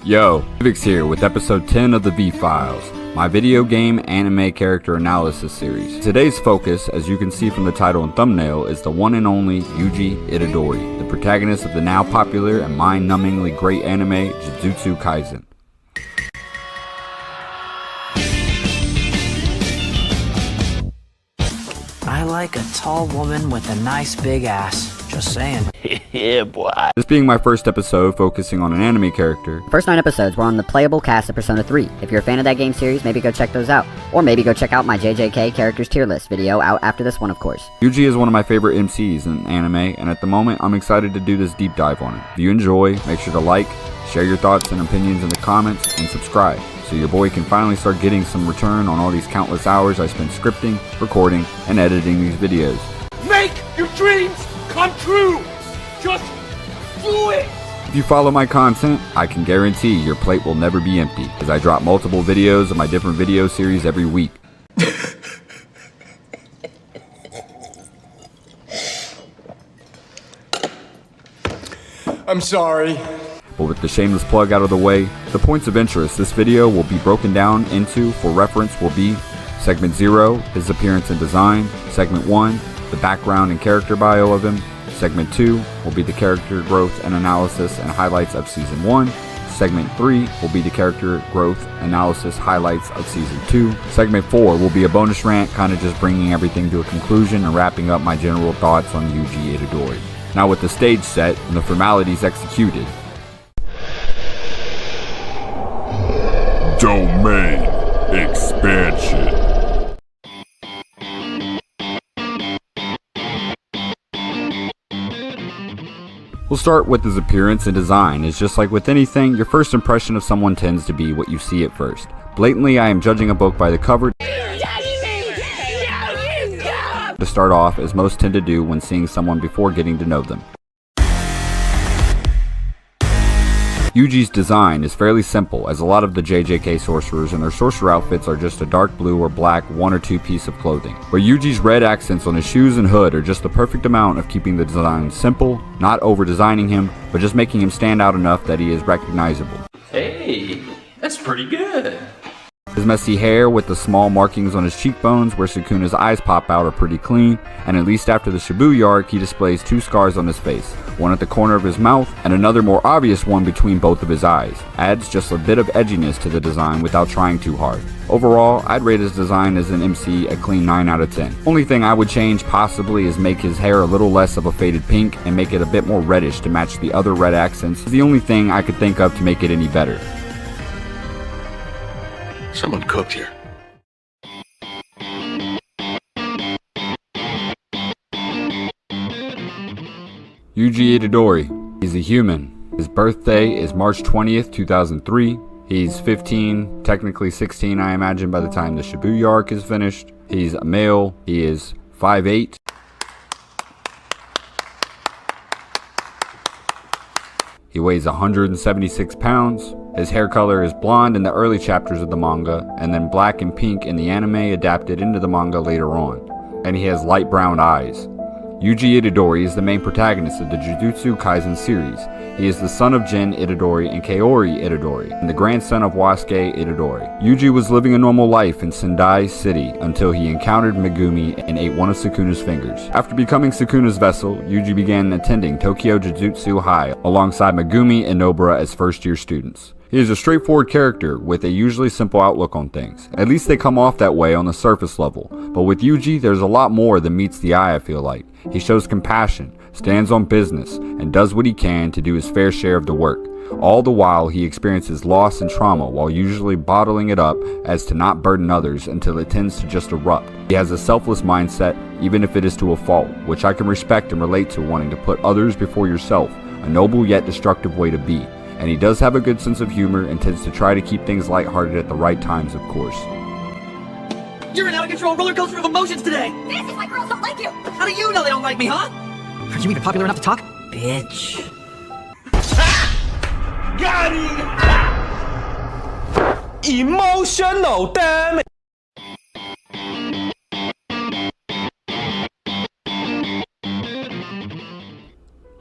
Yo, ViivviiX here with episode 10 of the V-Files, my video game anime character analysis series. Today's focus, as you can see from the title and thumbnail, is the one and only Yuji Itadori, the protagonist of the now popular and mind-numbingly great anime Jujutsu Kaisen. I like a tall woman with a nice big ass. Just saying. Yeah, boy. This being my first episode focusing on an anime character. The first 9 episodes were on the playable cast of Persona 3. If you're a fan of that game series, maybe go check those out. Or maybe go check out my JJK characters tier list video out after this one, of course. Yuji is one of my favorite MCs in anime, and at the moment I'm excited to do this deep dive on it. If you enjoy, make sure to like, share your thoughts and opinions in the comments, and subscribe, so your boy can finally start getting some return on all these countless hours I spent scripting, recording, and editing these videos. Make your dreams come true! Just do it! If you follow my content, I can guarantee your plate will never be empty, as I drop multiple videos of my different video series every week. I'm sorry. But with the shameless plug out of the way, the points of interest this video will be broken down into for reference will be Segment 0, his appearance and design, Segment 1, the background and character bio of him, Segment 2 will be the character growth and analysis and highlights of Season 1, Segment 3 will be the character growth analysis highlights of Season 2, Segment 4 will be a bonus rant, kind of just bringing everything to a conclusion and wrapping up my general thoughts on Yuji Itadori. Now with the stage set and the formalities executed, Domain expansion. we'll start with his appearance and design. It's just like with anything, your first impression of someone tends to be what you see at first. Blatantly, I am judging a book by the cover to start off, as most tend to do when seeing someone before getting to know them. Yuji's design is fairly simple, as a lot of the JJK sorcerers and their sorcerer outfits are just a dark blue or black 1 or 2 piece of clothing, where Yuji's red accents on his shoes and hood are just the perfect amount of keeping the design simple, not over designing him, but just making him stand out enough that he is recognizable. Hey, that's pretty good. His messy hair with the small markings on his cheekbones where Sakuna's eyes pop out are pretty clean, and at least after the Shibuya arc he displays 2 scars on his face, one at the corner of his mouth and another more obvious one between both of his eyes. Adds just a bit of edginess to the design without trying too hard. Overall, I'd rate his design as an MC a clean 9 out of 10. Only thing I would change possibly is make his hair a little less of a faded pink and make it a bit more reddish to match the other red accents. It's the only thing I could think of to make it any better. Someone cooked here. Yuji Itadori. He's a human. His birthday is March 20th, 2003. He's 15, technically 16 I imagine by the time the Shibuya arc is finished. He's a male. He is 5'8". He weighs 176 pounds. His hair color is blonde in the early chapters of the manga, and then black and pink in the anime adapted into the manga later on. And he has light brown eyes. Yuji Itadori is the main protagonist of the Jujutsu Kaisen series. He is the son of Jin Itadori and Kaori Itadori, and the grandson of Wasuke Itadori. Yuji was living a normal life in Sendai City until he encountered Megumi and ate one of Sakuna's fingers. After becoming Sakuna's vessel, Yuji began attending Tokyo Jujutsu High alongside Megumi and Nobara as first-year students. He is a straightforward character with a usually simple outlook on things. At least they come off that way on the surface level. But with Yuji, there's a lot more than meets the eye, I feel like. He shows compassion, stands on business, and does what he can to do his fair share of the work. All the while, he experiences loss and trauma while usually bottling it up as to not burden others until it tends to just erupt. He has a selfless mindset, even if it is to a fault, which I can respect and relate to, wanting to put others before yourself, a noble yet destructive way to be. And he does have a good sense of humor and tends to try to keep things lighthearted at the right times, of course. You're an out-of-control roller coaster of emotions today! This is why girls don't like you! How do you know they don't like me, huh? Are you even popular enough to talk? Bitch. Got him! Emotional damage!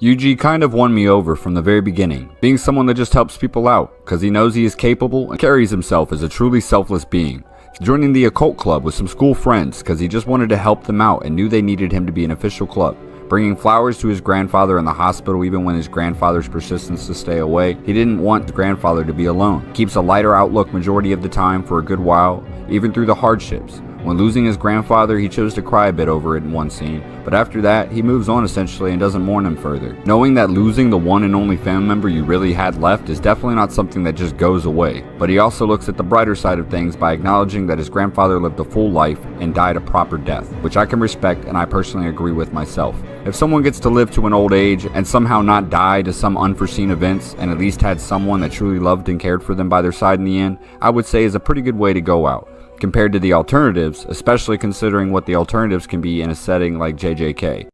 Yuji kind of won me over from the very beginning, being someone that just helps people out, cause he knows he is capable and carries himself as a truly selfless being. Joining the occult club with some school friends cause he just wanted to help them out and knew they needed him to be an official club. Bringing flowers to his grandfather in the hospital even when his grandfather's persistence to stay away. He didn't want his grandfather to be alone. Keeps a lighter outlook majority of the time for a good while, even through the hardships. When losing his grandfather, he chose to cry a bit over it in one scene, but after that, he moves on essentially and doesn't mourn him further. Knowing that losing the one and only family member you really had left is definitely not something that just goes away, but he also looks at the brighter side of things by acknowledging that his grandfather lived a full life and died a proper death, which I can respect and I personally agree with myself. If someone gets to live to an old age and somehow not die to some unforeseen events and at least had someone that truly loved and cared for them by their side in the end, I would say is a pretty good way to go out. Compared to the alternatives, especially considering what the alternatives can be in a setting like JJK.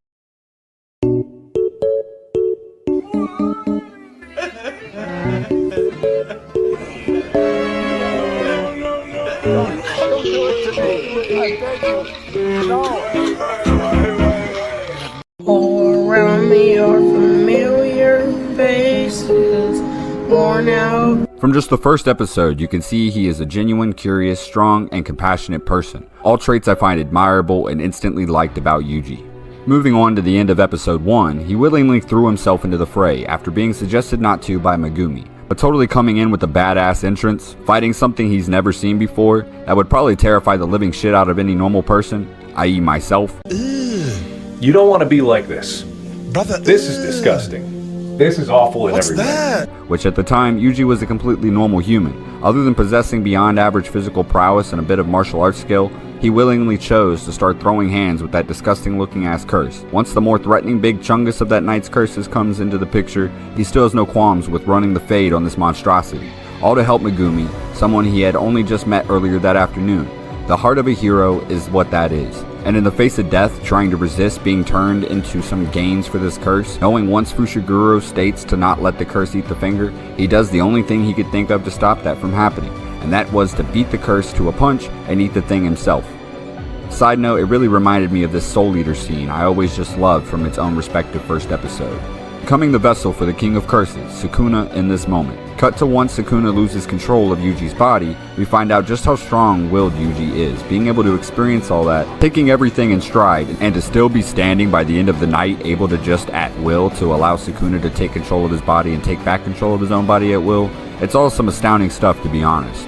All around me are familiar faces, worn out. From just the first episode, you can see he is a genuine, curious, strong, and compassionate person. All traits I find admirable and instantly liked about Yuji. Moving on to the end of episode 1, he willingly threw himself into the fray after being suggested not to by Megumi. But totally coming in with a badass entrance, fighting something he's never seen before, that would probably terrify the living shit out of any normal person, i.e. myself. You don't want to be like this. Brother, This is disgusting. This is awful in every way. that? Which at the time, Yuji was a completely normal human. Other than possessing beyond average physical prowess and a bit of martial arts skill, he willingly chose to start throwing hands with that disgusting looking ass curse. Once the more threatening big chungus of that knight's curses comes into the picture, he still has no qualms with running the fade on this monstrosity. All to help Megumi, someone he had only just met earlier that afternoon. The heart of a hero is what that is. And in the face of death, trying to resist being turned into some gains for this curse, knowing once Fushiguro states to not let the curse eat the finger, he does the only thing he could think of to stop that from happening, and that was to beat the curse to a punch and eat the thing himself. Side note, it really reminded me of this Soul Eater scene I always just loved from its own respective first episode. Becoming the vessel for the King of Curses, Sakuna in this moment. Cut to once Sakuna loses control of Yuji's body, we find out just how strong-willed Yuji is, being able to experience all that, taking everything in stride, and to still be standing by the end of the night, able to just at will to allow Sakuna to take control of his body and take back control of his own body at will. It's all some astounding stuff, to be honest.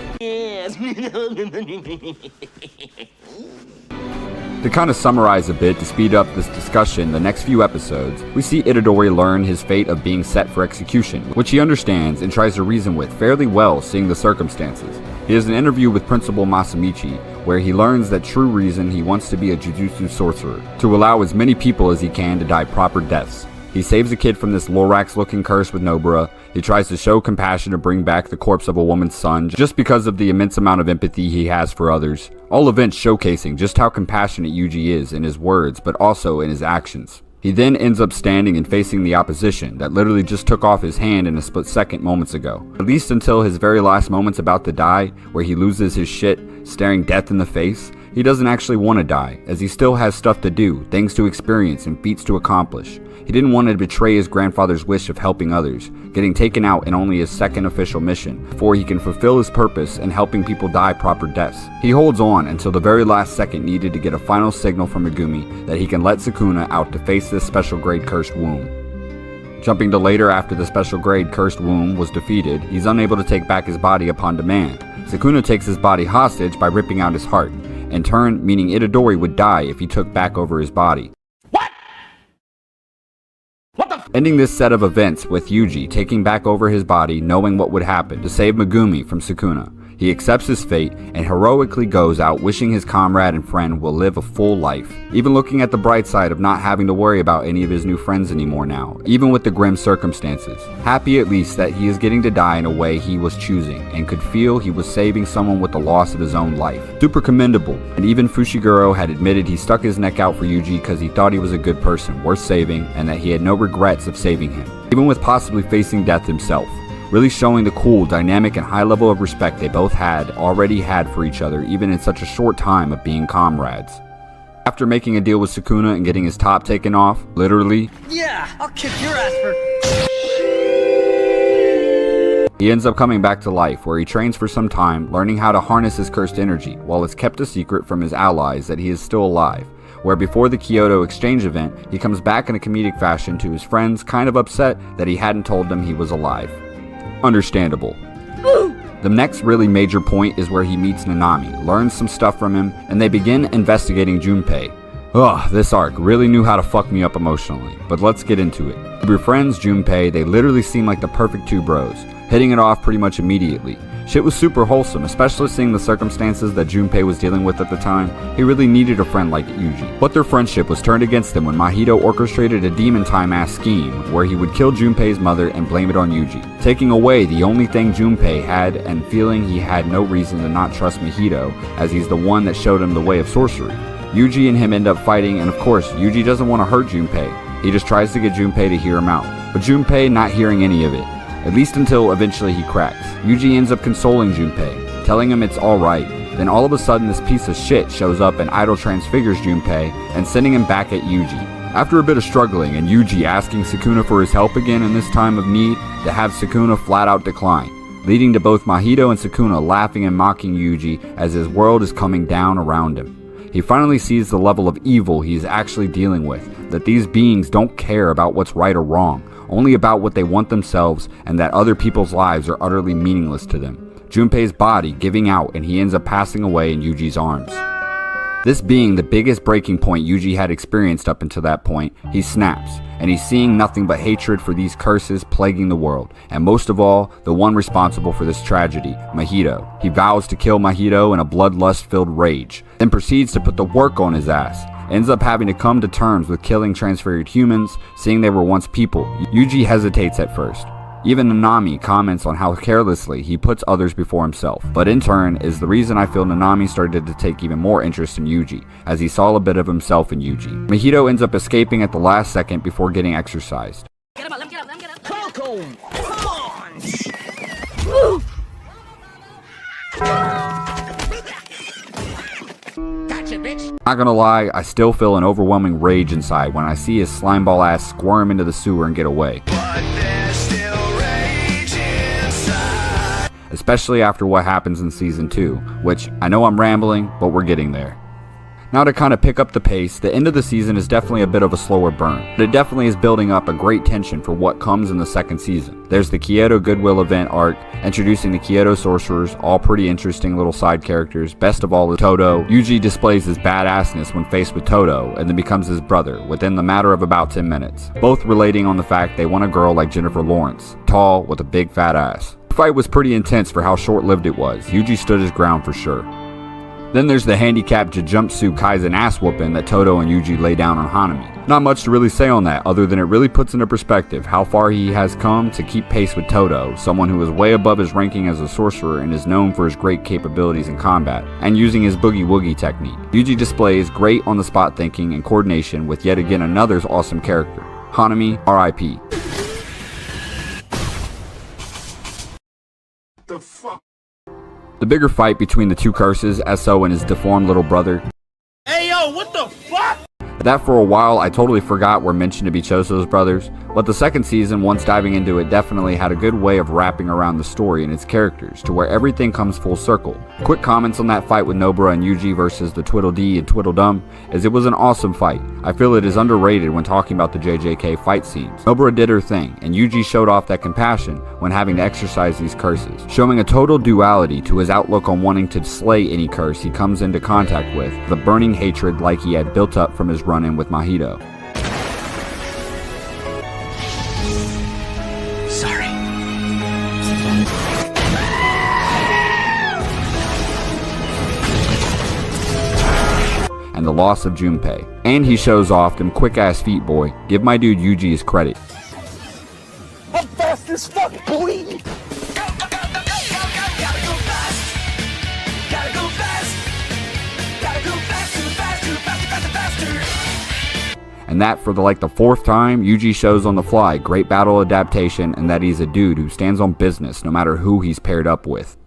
To kind of summarize a bit to speed up this discussion, the next few episodes, we see Itadori learn his fate of being set for execution, which he understands and tries to reason with fairly well seeing the circumstances. He has an interview with Principal Masamichi, where he learns that true reason he wants to be a Jujutsu sorcerer, to allow as many people as he can to die proper deaths. He saves a kid from this Lorax-looking curse with Nobara. He tries to show compassion to bring back the corpse of a woman's son just because of the immense amount of empathy he has for others. All events showcasing just how compassionate Yuji is in his words, but also in his actions. He then ends up standing and facing the opposition that literally just took off his hand in a split second moments ago. At least until his very last moments about to die, where he loses his shit, staring death in the face. He doesn't actually want to die, as he still has stuff to do, things to experience, and feats to accomplish. He didn't want to betray his grandfather's wish of helping others, getting taken out in only his second official mission, before he can fulfill his purpose in helping people die proper deaths. He holds on until the very last second needed to get a final signal from Megumi that he can let Sakuna out to face this special grade cursed womb. Jumping to later after the special grade cursed womb was defeated, he's unable to take back his body upon demand. Sakuna takes his body hostage by ripping out his heart, in turn meaning Itadori would die if he took back over his body. Ending this set of events with Yuji taking back over his body, knowing what would happen to save Megumi from Sakuna. He accepts his fate and heroically goes out wishing his comrade and friend will live a full life. Even looking at the bright side of not having to worry about any of his new friends anymore now, even with the grim circumstances. Happy at least that he is getting to die in a way he was choosing and could feel he was saving someone with the loss of his own life. Super commendable, and even Fushiguro had admitted he stuck his neck out for Yuji because he thought he was a good person, worth saving, and that he had no regrets of saving him, even with possibly facing death himself. Really showing the cool, dynamic, and high level of respect they both already had for each other even in such a short time of being comrades. After making a deal with Sakuna and getting his top taken off, literally, Yeah, I'll kick your ass for... he ends up coming back to life, where he trains for some time, learning how to harness his cursed energy, while it's kept a secret from his allies that he is still alive, where before the Kyoto exchange event, he comes back in a comedic fashion to his friends, kind of upset that he hadn't told them he was alive. Understandable. The next really major point is where he meets Nanami, learns some stuff from him, and they begin investigating Junpei. Ugh, this arc really knew how to fuck me up emotionally, but let's get into it. Your friends Junpei, they literally seem like the perfect two bros, hitting it off pretty much immediately. Shit was super wholesome, especially seeing the circumstances that Junpei was dealing with at the time. He really needed a friend like Yuji. But their friendship was turned against them when Mahito orchestrated a demon time-ass scheme where he would kill Junpei's mother and blame it on Yuji, taking away the only thing Junpei had and feeling he had no reason to not trust Mahito, as he's the one that showed him the way of sorcery. Yuji and him end up fighting, and of course, Yuji doesn't want to hurt Junpei. He just tries to get Junpei to hear him out, but Junpei not hearing any of it. At least until eventually he cracks. Yuji ends up consoling Junpei, telling him it's alright. Then all of a sudden this piece of shit shows up and idol transfigures Junpei and sending him back at Yuji. After a bit of struggling and Yuji asking Sakuna for his help again in this time of need, to have Sakuna flat out decline, leading to both Mahito and Sakuna laughing and mocking Yuji as his world is coming down around him. He finally sees the level of evil he is actually dealing with, that these beings don't care about what's right or wrong, only about what they want themselves, and that other people's lives are utterly meaningless to them. Junpei's body giving out and he ends up passing away in Yuji's arms. This being the biggest breaking point Yuji had experienced up until that point, he snaps, and he's seeing nothing but hatred for these curses plaguing the world, and most of all, the one responsible for this tragedy, Mahito. He vows to kill Mahito in a bloodlust-filled rage, then proceeds to put the work on his ass. Ends up having to come to terms with killing transfigured humans, seeing they were once people. Yuji hesitates at first. Even Nanami comments on how carelessly he puts others before himself, but in turn is the reason I feel Nanami started to take even more interest in Yuji, as he saw a bit of himself in Yuji. Mahito ends up escaping at the last second before getting exorcised. Get him up, let me get up. Coco! Come on! Not gonna lie, I still feel an overwhelming rage inside when I see his slimeball ass squirm into the sewer and get away. Especially after what happens in season 2, which I know I'm rambling, but we're getting there. Now to kind of pick up the pace, the end of the season is definitely a bit of a slower burn, but it definitely is building up a great tension for what comes in the second season. There's the Kyoto Goodwill event arc, introducing the Kyoto sorcerers, all pretty interesting little side characters. Best of all is Todo. Yuji displays his badassness when faced with Todo, and then becomes his brother, within the matter of about 10 minutes. Both relating on the fact they want a girl like Jennifer Lawrence, tall with a big fat ass. The fight was pretty intense for how short-lived it was. Yuji stood his ground for sure. Then there's the handicapped Jujutsu Kaisen ass whooping that Todo and Yuji lay down on Hanami. Not much to really say on that, other than it really puts into perspective how far he has come to keep pace with Todo, someone who is way above his ranking as a sorcerer and is known for his great capabilities in combat, and using his boogie woogie technique. Yuji displays great on-the-spot thinking and coordination with yet again another awesome character. Hanami, R.I.P. The fuck? The bigger fight between the two curses, SO and his deformed little brother. Hey yo, what the fuck? That for a while I totally forgot were mentioned to be Choso's brothers, but the second season, once diving into it, definitely had a good way of wrapping around the story and its characters to where everything comes full circle. Quick comments on that fight with Nobara and Yuji versus the Twiddledee and Twiddledum is it was an awesome fight. I feel it is underrated when talking about the JJK fight scenes. Nobara did her thing, and Yuji showed off that compassion when having to exercise these curses, showing a total duality to his outlook on wanting to slay any curse he comes into contact with, the burning hatred like he had built up from his run-in with Mahito. Sorry. And the loss of Junpei. And he shows off them quick-ass feet, boy. Give my dude Yuji his credit. I'm fast as fuck, boy! And that for the fourth time, Yuji shows on the fly great battle adaptation and that he's a dude who stands on business no matter who he's paired up with.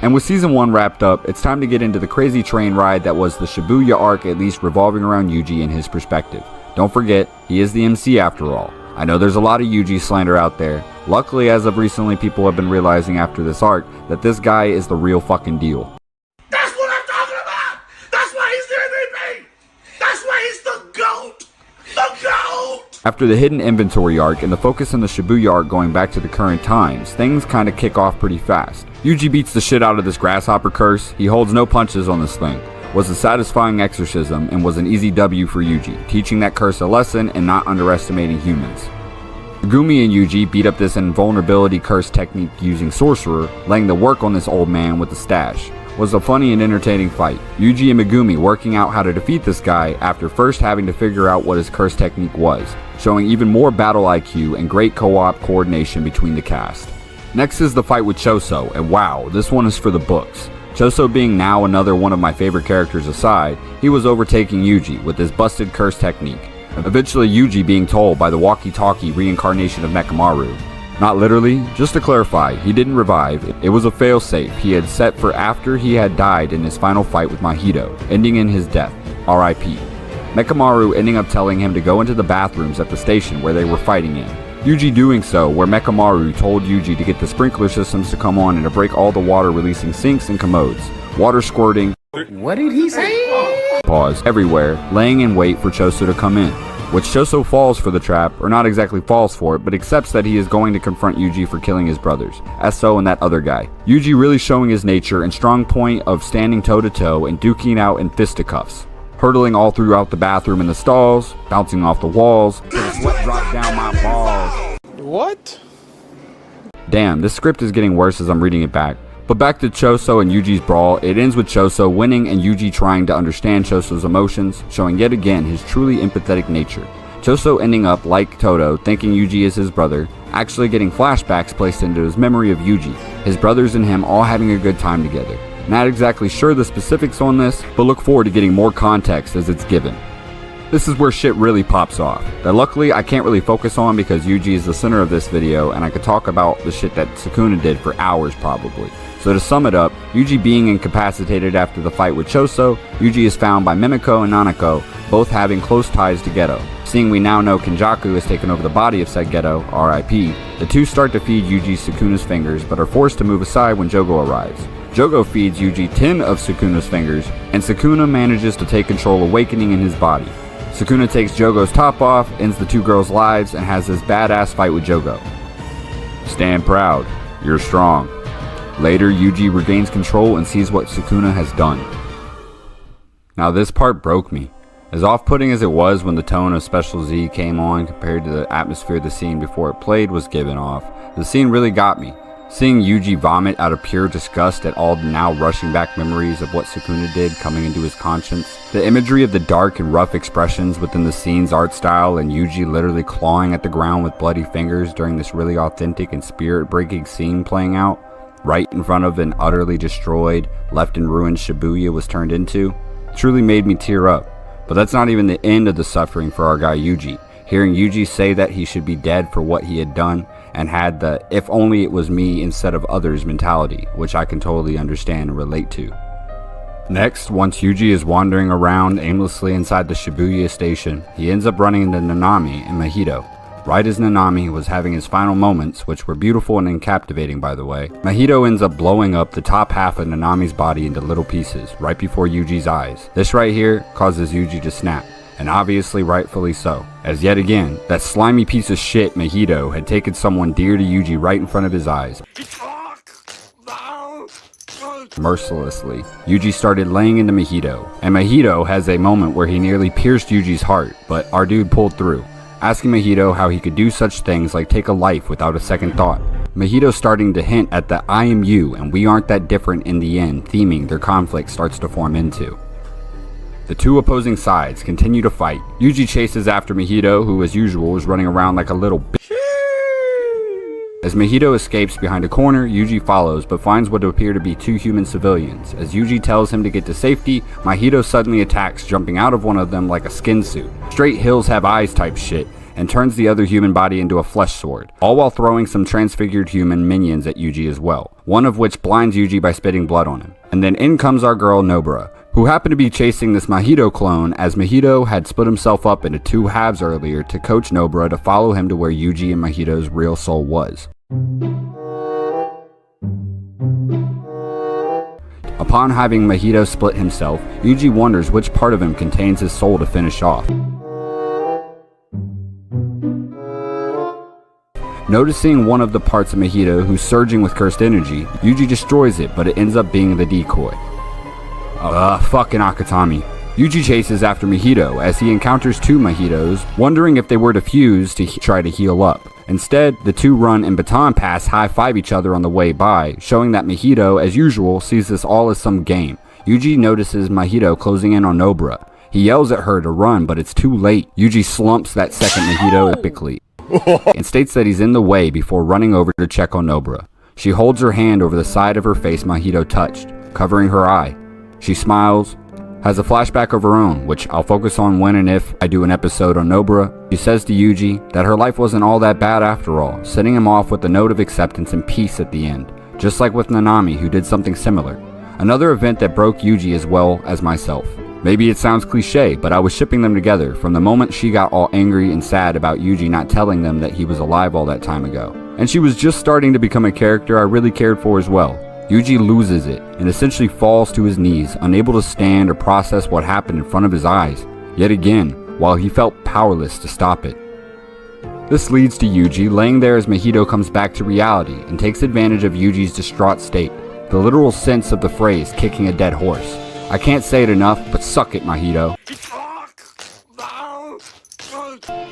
And with season 1 wrapped up, it's time to get into the crazy train ride that was the Shibuya arc, at least revolving around Yuji and his perspective. Don't forget, he is the MC after all. I know there's a lot of Yuji slander out there. Luckily, as of recently, people have been realizing after this arc that this guy is the real fucking deal. That's what I'm talking about! That's why he's the MVP! That's why he's the GOAT! The GOAT! After the hidden inventory arc and the focus on the Shibuya arc going back to the current times, things kinda kick off pretty fast. Yuji beats the shit out of this grasshopper curse. He holds no punches on this thing. Was a satisfying exorcism and was an easy W for Yuji, teaching that curse a lesson and not underestimating humans. Megumi and Yuji beat up this invulnerability curse technique using sorcerer, laying the work on this old man with the stash. Was a funny and entertaining fight. Yuji and Megumi working out how to defeat this guy after first having to figure out what his curse technique was, showing even more battle IQ and great co-op coordination between the cast. Next is the fight with Choso, and wow, this one is for the books. Choso being now another one of my favorite characters aside, he was overtaking Yuji with his busted curse technique. Eventually Yuji being told by the walkie-talkie reincarnation of Mekamaru. Not literally, just to clarify, he didn't revive, it was a failsafe he had set for after he had died in his final fight with Mahito, ending in his death, RIP. Mekamaru ending up telling him to go into the bathrooms at the station where they were fighting in. Yuji doing so, where Mekamaru told Yuji to get the sprinkler systems to come on and to break all the water releasing sinks and commodes. Water squirting, What did he say? pause, everywhere, laying in wait for Choso to come in. Which Choso falls for the trap, or not exactly falls for it, but accepts that he is going to confront Yuji for killing his brothers, Eso and that other guy. Yuji really showing his nature and strong point of standing toe to toe and duking out in fisticuffs. Hurtling all throughout the bathroom and the stalls, bouncing off the walls, till the sweat dropped down my balls. What? Damn, this script is getting worse as I'm reading it back. But back to Choso and Yuji's brawl, it ends with Choso winning and Yuji trying to understand Choso's emotions, showing yet again his truly empathetic nature. Choso ending up, like Todo, thinking Yuji is his brother, actually getting flashbacks placed into his memory of Yuji, his brothers and him all having a good time together. Not exactly sure the specifics on this, but look forward to getting more context as it's given. This is where shit really pops off, that luckily I can't really focus on because Yuji is the center of this video and I could talk about the shit that Sakuna did for hours probably. So to sum it up, Yuji being incapacitated after the fight with Choso, Yuji is found by Mimiko and Nanako, both having close ties to Geto. Seeing we now know Kenjaku has taken over the body of said Geto, RIP, the two start to feed Yuji Sakuna's fingers but are forced to move aside when Jogo arrives. Jogo feeds Yuji 10 of Sakuna's fingers, and Sakuna manages to take control, awakening in his body. Sakuna takes Jogo's top off, ends the two girls' lives, and has this badass fight with Jogo. Stand proud, you're strong. Later, Yuji regains control and sees what Sakuna has done. Now this part broke me. As off-putting as it was when the tone of Special Z came on compared to the atmosphere the scene before it played was given off, the scene really got me. Seeing Yuji vomit out of pure disgust at all the now rushing back memories of what Sakuna did coming into his conscience, the imagery of the dark and rough expressions within the scene's art style and Yuji literally clawing at the ground with bloody fingers during this really authentic and spirit-breaking scene playing out, right in front of an utterly destroyed, left in ruins Shibuya was turned into, truly made me tear up. But that's not even the end of the suffering for our guy Yuji. Hearing Yuji say that he should be dead for what he had done and had the if only it was me instead of others mentality, which I can totally understand and relate to. Next, once Yuji is wandering around aimlessly inside the Shibuya station, he ends up running into Nanami and Mahito. Right as Nanami was having his final moments, which were beautiful and captivating by the way, Mahito ends up blowing up the top half of Nanami's body into little pieces, right before Yuji's eyes. This right here causes Yuji to snap, and obviously rightfully so, as yet again, that slimy piece of shit Mahito had taken someone dear to Yuji right in front of his eyes. Mercilessly, Yuji started laying into Mahito, and Mahito has a moment where he nearly pierced Yuji's heart, but our dude pulled through, asking Mahito how he could do such things like take a life without a second thought. Mahito starting to hint at the I am you and we aren't that different in the end theming their conflict starts to form into. The two opposing sides continue to fight. Yuji chases after Mahito, who as usual is running around like a little bitch. As Mahito escapes behind a corner, Yuji follows but finds what appear to be two human civilians. As Yuji tells him to get to safety, Mahito suddenly attacks, jumping out of one of them like a skin suit. Straight hills have eyes type shit, and turns the other human body into a flesh sword, all while throwing some transfigured human minions at Yuji as well. one of which blinds Yuji by spitting blood on him. And then in comes our girl Nobara, who happened to be chasing this Mahito clone, as Mahito had split himself up into two halves earlier to coach Nobara to follow him to where Yuji and Mahito's real soul was. Upon having Mahito split himself, Yuji wonders which part of him contains his soul to finish off. Noticing one of the parts of Mahito who's surging with cursed energy, Yuji destroys it, but it ends up being the decoy. Fucking Akatami. Yuji chases after Mahito as he encounters two Mahitos, wondering if they were to fuse to try to heal up. Instead, the two run and baton pass high-five each other on the way by, showing that Mahito, as usual, sees this all as some game. Yuji notices Mahito closing in on Nobara. He yells at her to run, but it's too late. Yuji slumps that second Mahito epically and states that he's in the way before running over to check on Nobara. She holds her hand over the side of her face Mahito touched, covering her eye. She smiles, has a flashback of her own, which I'll focus on when and if I do an episode on Nobara. She says to Yuji that her life wasn't all that bad after all, setting him off with a note of acceptance and peace at the end, just like with Nanami, who did something similar. Another event that broke Yuji as well as myself. Maybe it sounds cliche, but I was shipping them together from the moment she got all angry and sad about Yuji not telling them that he was alive all that time ago. And she was just starting to become a character I really cared for as well. Yuji loses it and essentially falls to his knees, unable to stand or process what happened in front of his eyes, yet again, while he felt powerless to stop it. This leads to Yuji laying there as Mahito comes back to reality and takes advantage of Yuji's distraught state, the literal sense of the phrase kicking a dead horse. I can't say it enough, but suck it, Mahito.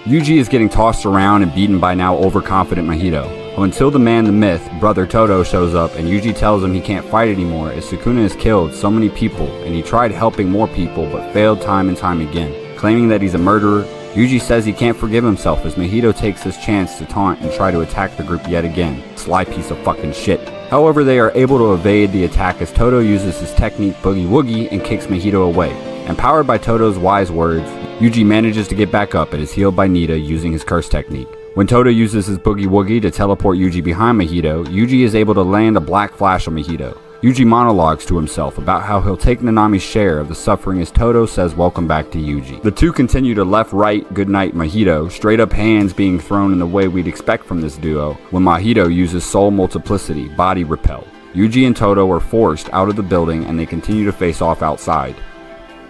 Yuji is getting tossed around and beaten by now overconfident Mahito, until the man, the myth, brother Todo shows up and Yuji tells him he can't fight anymore as Sakuna has killed so many people and he tried helping more people but failed time and time again. Claiming that he's a murderer, Yuji says he can't forgive himself as Mahito takes his chance to taunt and try to attack the group yet again. Sly piece of fucking shit. However, they are able to evade the attack as Todo uses his technique Boogie Woogie and kicks Mahito away. Empowered by Todo's wise words, Yuji manages to get back up and is healed by Nita using his curse technique. When Todo uses his Boogie Woogie to teleport Yuji behind Mahito, Yuji is able to land a black flash on Mahito. Yuji monologues to himself about how he'll take Nanami's share of the suffering as Todo says welcome back to Yuji. The two continue to left-right goodnight Mahito, straight up hands being thrown in the way we'd expect from this duo, when Mahito uses soul multiplicity, body repel. Yuji and Todo are forced out of the building and they continue to face off outside.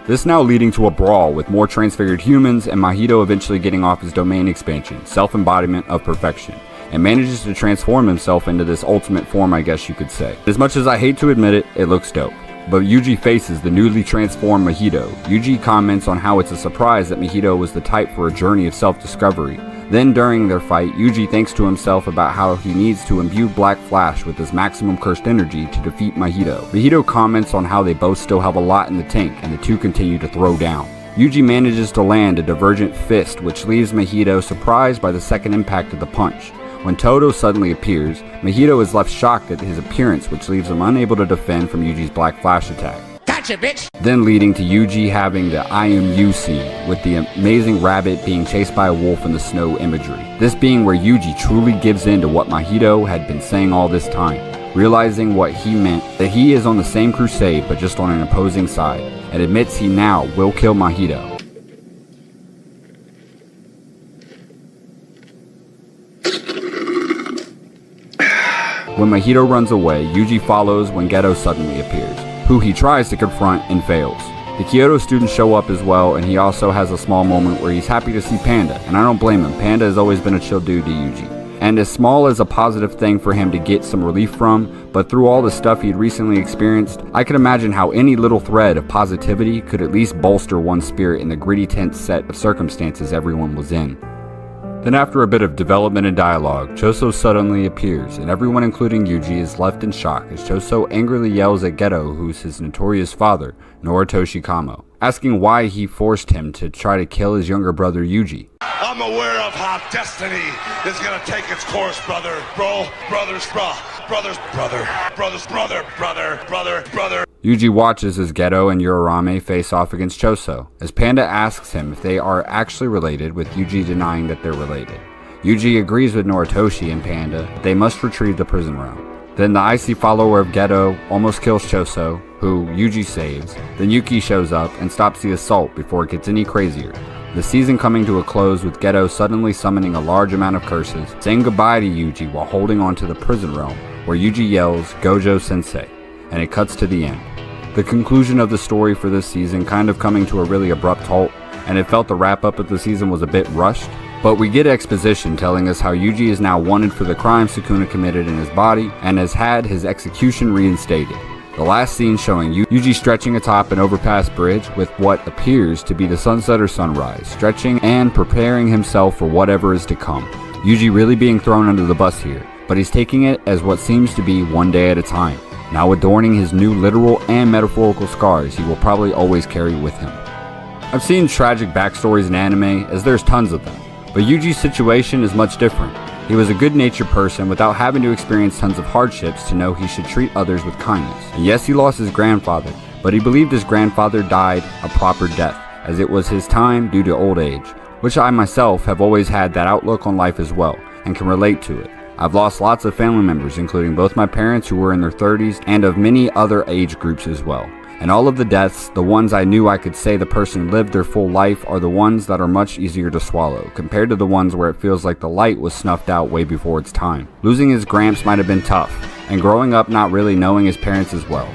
This now leading to a brawl with more transfigured humans and Mahito eventually getting off his domain expansion, self-embodiment of perfection, and manages to transform himself into this ultimate form, I guess you could say. As much as I hate to admit it, it looks dope. But Yuji faces the newly transformed Mahito. Yuji comments on how it's a surprise that Mahito was the type for a journey of self-discovery. Then during their fight, Yuji thinks to himself about how he needs to imbue Black Flash with his maximum cursed energy to defeat Mahito. Mahito comments on how they both still have a lot in the tank and the two continue to throw down. Yuji manages to land a divergent fist which leaves Mahito surprised by the second impact of the punch. When Todo suddenly appears, Mahito is left shocked at his appearance, which leaves him unable to defend from Yuji's Black Flash attack. Gotcha, bitch! Then leading to Yuji having the I am you scene, with the amazing rabbit being chased by a wolf in the snow imagery. This being where Yuji truly gives in to what Mahito had been saying all this time, realizing what he meant, that he is on the same crusade but just on an opposing side, and admits he now will kill Mahito. When Mahito runs away, Yuji follows when Geto suddenly appears, who he tries to confront and fails. The Kyoto students show up as well, and he also has a small moment where he's happy to see Panda, and I don't blame him. Panda has always been a chill dude to Yuji. And as small as a positive thing for him to get some relief from, but through all the stuff he'd recently experienced, I could imagine how any little thread of positivity could at least bolster one's spirit in the gritty, tense set of circumstances everyone was in. Then after a bit of development and dialogue, Choso suddenly appears, and everyone including Yuji is left in shock as Choso angrily yells at Geto, who's his notorious father, Noritoshi Kamo, asking why he forced him to try to kill his younger brother Yuji. I'm aware of how destiny is gonna take its course, brother. Bro, brothers, brother. Yuji watches as Geto and Yororame face off against Choso, as Panda asks him if they are actually related, with Yuji denying that they're related. Yuji agrees with Noritoshi and Panda that they must retrieve the prison realm. Then the icy follower of Geto almost kills Choso, who Yuji saves. Then Yuki shows up and stops the assault before it gets any crazier. The season coming to a close with Geto suddenly summoning a large amount of curses, saying goodbye to Yuji while holding on to the prison realm, where Yuji yells, "Gojo Sensei," and it cuts to the end. The conclusion of the story for this season kind of coming to a really abrupt halt, and it felt the wrap up of the season was a bit rushed, but we get exposition telling us how Yuji is now wanted for the crime Sakuna committed in his body and has had his execution reinstated. The last scene showing Yuji stretching atop an overpass bridge with what appears to be the sunset or sunrise, stretching and preparing himself for whatever is to come. Yuji really being thrown under the bus here, but he's taking it as what seems to be one day at a time. Now adorning his new literal and metaphorical scars he will probably always carry with him. I've seen tragic backstories in anime, as there's tons of them, but Yuji's situation is much different. He was a good-natured person without having to experience tons of hardships to know he should treat others with kindness. And yes, he lost his grandfather, but he believed his grandfather died a proper death, as it was his time due to old age, which I myself have always had that outlook on life as well, and can relate to it. I've lost lots of family members, including both my parents who were in their 30s, and of many other age groups as well. And all of the deaths, the ones I knew I could say the person lived their full life, are the ones that are much easier to swallow, compared to the ones where it feels like the light was snuffed out way before its time. Losing his gramps might have been tough, and growing up not really knowing his parents as well.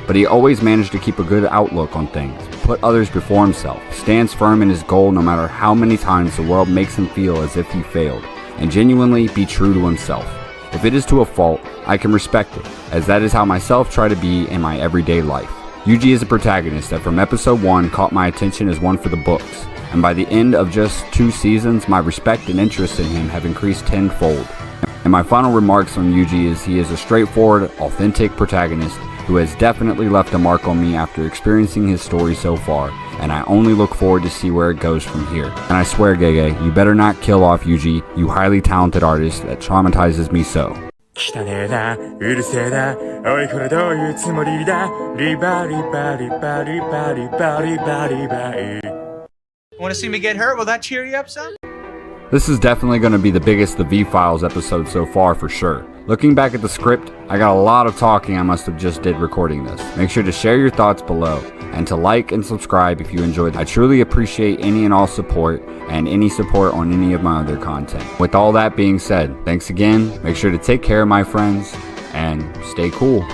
But he always managed to keep a good outlook on things, put others before himself, stands firm in his goal no matter how many times the world makes him feel as if he failed, and genuinely be true to himself. If it is to a fault, I can respect it, as that is how myself try to be in my everyday life. Yuji is a protagonist that from episode 1 caught my attention as one for the books, and by the end of just 2 seasons, my respect and interest in him have increased tenfold. And my final remarks on Yuji is he is a straightforward, authentic protagonist who has definitely left a mark on me after experiencing his story so far, and I only look forward to see where it goes from here. And I swear, Gege, you better not kill off Yuji, you highly talented artist that traumatizes me so. Want to see me get hurt? Will that cheer you up, son? This is definitely going to be the biggest The V-Files episode so far for sure. Looking back at the script, I got a lot of talking I must have just did recording this. Make sure to share your thoughts below, and to like and subscribe if you enjoyed. I truly appreciate any and all support, and any support on any of my other content. With all that being said, thanks again, make sure to take care of my friends, and stay cool.